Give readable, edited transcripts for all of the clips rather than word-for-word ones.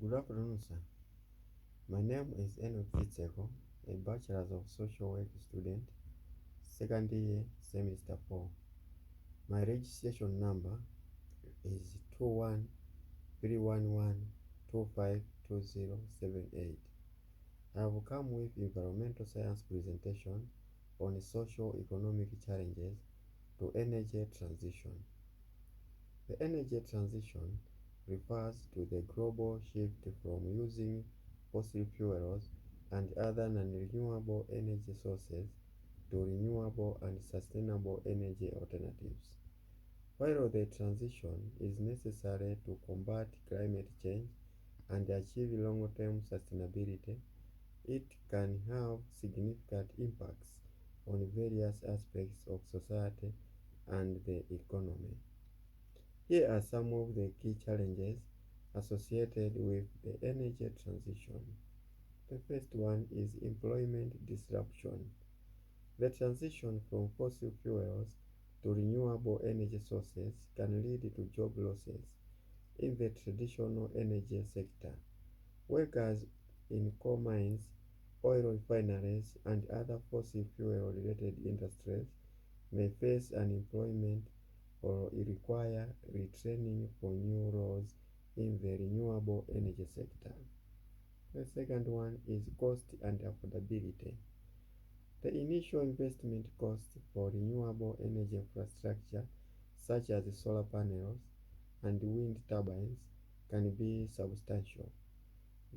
Good afternoon, sir. My name is Enoch Fitseko, a Bachelor's of Social Work student, second year, semester 4. My registration number is 21311252078. I have come with environmental science presentation on socio-economic challenges to energy transition. The energy transition refers to the global shift from using fossil fuels and other non-renewable energy sources to renewable and sustainable energy alternatives. While the transition is necessary to combat climate change and achieve long-term sustainability, it can have significant impacts on various aspects of society and the economy. Here are some of the key challenges associated with the energy transition. The first one is employment disruption. The transition from fossil fuels to renewable energy sources can lead to job losses in the traditional energy sector. Workers in coal mines, oil refineries, and other fossil fuel-related industries may face unemployment or require retraining for new roles in the renewable energy sector. The second one is cost and affordability. The initial investment cost for renewable energy infrastructure, such as solar panels and wind turbines, can be substantial.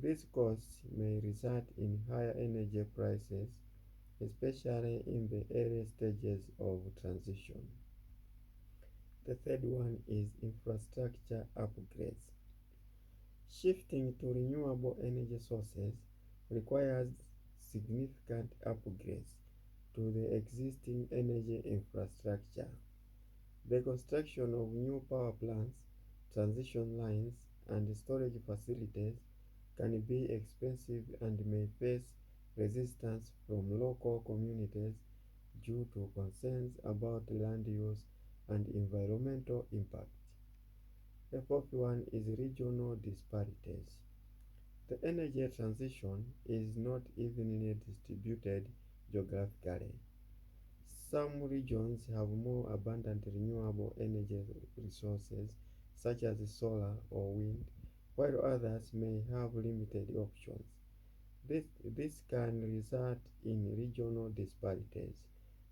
These costs may result in higher energy prices, especially in the early stages of transition. The third one is infrastructure upgrades. Shifting to renewable energy sources requires significant upgrades to the existing energy infrastructure. The construction of new power plants, transition lines, and storage facilities can be expensive and may face resistance from local communities due to concerns about land use and environmental impact. The fourth one is regional disparities. The energy transition is not evenly distributed geographically. Some regions have more abundant renewable energy resources, such as solar or wind, while others may have limited options. This can result in regional disparities,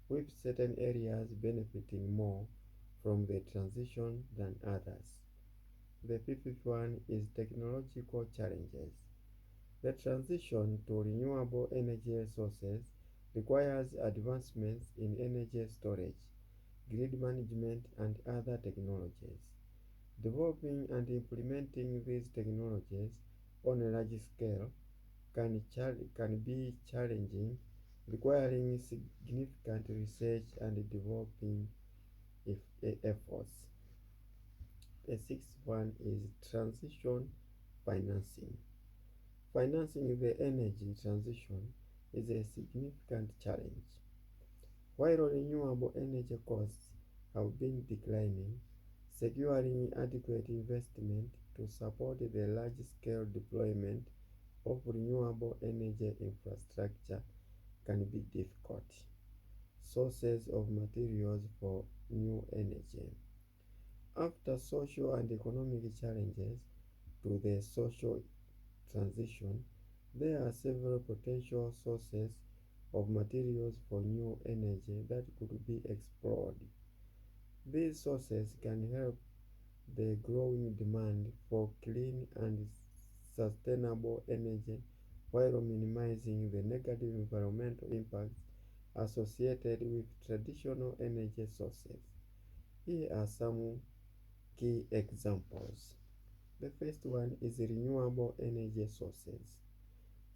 with certain areas benefiting more from the transition than others. The fifth one is technological challenges. The transition to renewable energy sources requires advancements in energy storage, grid management, and other technologies. Developing and implementing these technologies on a large scale can be challenging, requiring significant research and developing efforts. The sixth one is transition financing. Financing the energy transition is a significant challenge. While renewable energy costs have been declining, securing adequate investment to support the large-scale deployment of renewable energy infrastructure can be difficult. Sources of materials for new energy. After social and economic challenges to the social transition, there are several potential sources of materials for new energy that could be explored. These sources can help the growing demand for clean and sustainable energy while minimizing the negative environmental impacts associated with traditional energy sources. Here are some key examples. The first one is renewable energy sources.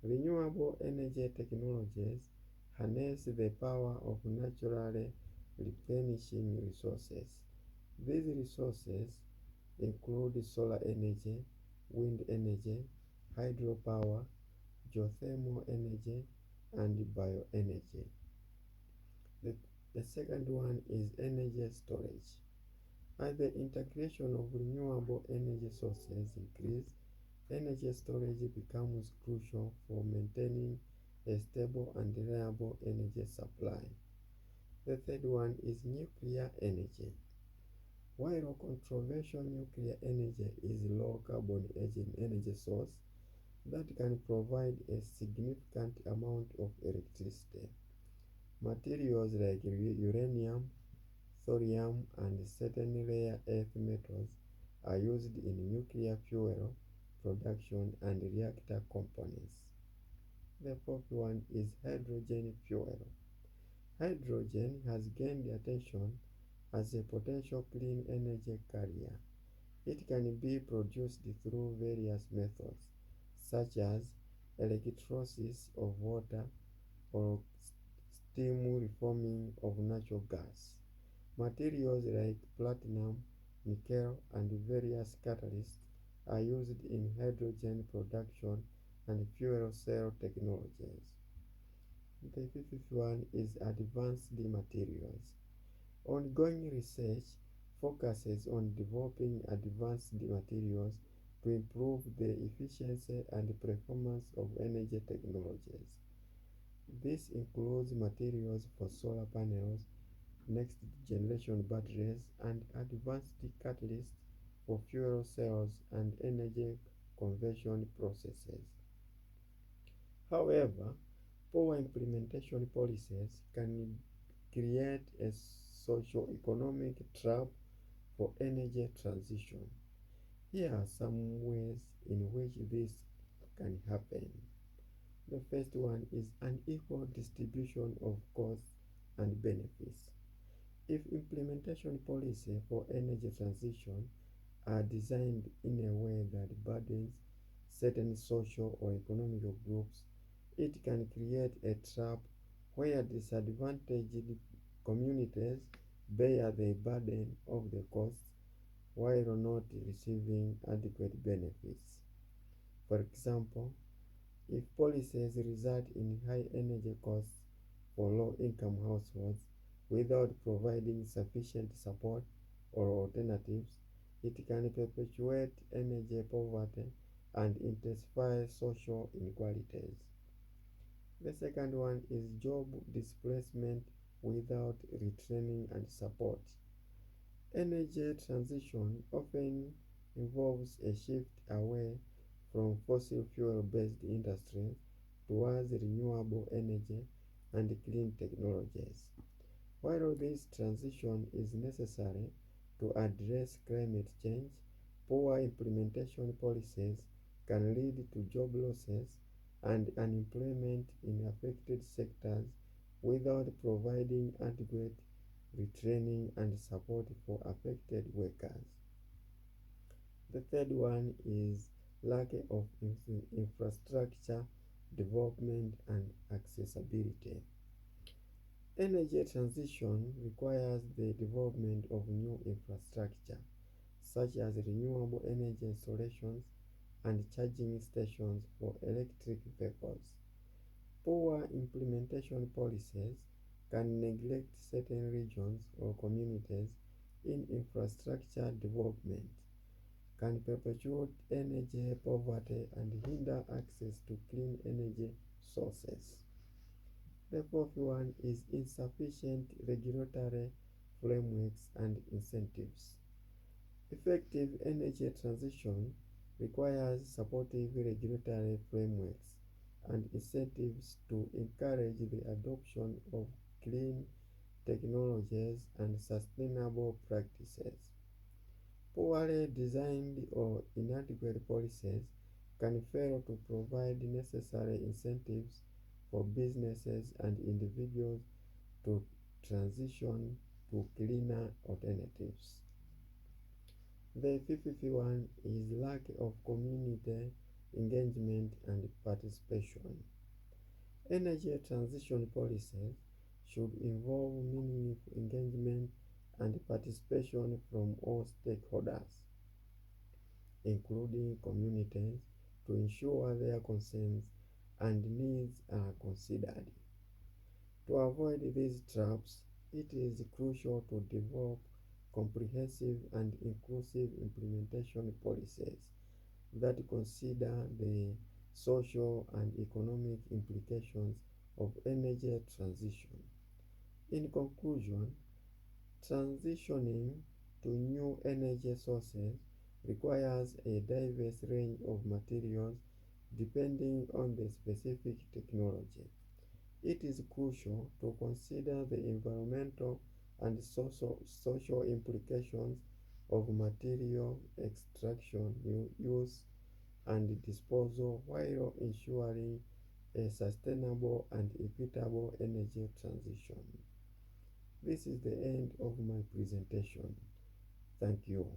Renewable energy technologies harness the power of naturally replenishing resources. These resources include solar energy, wind energy, hydropower, geothermal energy, and bioenergy. The second one is energy storage. As the integration of renewable energy sources increase, energy storage becomes crucial for maintaining a stable and reliable energy supply. The third one is nuclear energy. While controversial, nuclear energy is a low carbon energy source that can provide a significant amount of electricity. Materials like uranium, thorium, and certain rare earth metals are used in nuclear fuel production and reactor components. The fourth one is hydrogen fuel. Hydrogen has gained attention as a potential clean energy carrier. It can be produced through various methods, such as electrolysis of water or steam reforming of natural gas. Materials like platinum, nickel, and various catalysts are used in hydrogen production and fuel cell technologies. The fifth one is advanced materials. Ongoing research focuses on developing advanced materials to improve the efficiency and performance of energy technologies. This includes materials for solar panels, next generation batteries, and advanced catalysts for fuel cells and energy conversion processes. However, poor implementation policies can create a socio-economic trap for energy transition. Here are some ways in which this can happen. The first one is unequal distribution of costs and benefits. If implementation policy for energy transition are designed in a way that burdens certain social or economic groups, it can create a trap where disadvantaged communities bear the burden of the costs while not receiving adequate benefits. For example, if policies result in high energy costs for low-income households without providing sufficient support or alternatives, it can perpetuate energy poverty and intensify social inequalities. The second one is job displacement without retraining and support. Energy transition often involves a shift away from fossil fuel-based industries towards renewable energy and clean technologies. While this transition is necessary to address climate change, poor implementation policies can lead to job losses and unemployment in affected sectors without providing adequate retraining and support for affected workers. The third one is lack of infrastructure development and accessibility. Energy transition requires the development of new infrastructure, such as renewable energy installations and charging stations for electric vehicles. Poor implementation policies can neglect certain regions or communities in infrastructure development, can perpetuate energy poverty, and hinder access to clean energy sources. The fourth one is insufficient regulatory frameworks and incentives. Effective energy transition requires supportive regulatory frameworks and incentives to encourage the adoption of clean technologies and sustainable practices. Poorly designed or inadequate policies can fail to provide necessary incentives for businesses and individuals to transition to cleaner alternatives. The fifth one is lack of community engagement and participation. Energy transition policies should involve meaningful engagement and participation from all stakeholders, including communities, to ensure their concerns and needs are considered. To avoid these traps, it is crucial to develop comprehensive and inclusive implementation policies that consider the social and economic implications of energy transition. In conclusion, transitioning to new energy sources requires a diverse range of materials depending on the specific technology. It is crucial to consider the environmental and social implications of material extraction, use, and disposal while ensuring a sustainable and equitable energy transition. This is the end of my presentation. Thank you.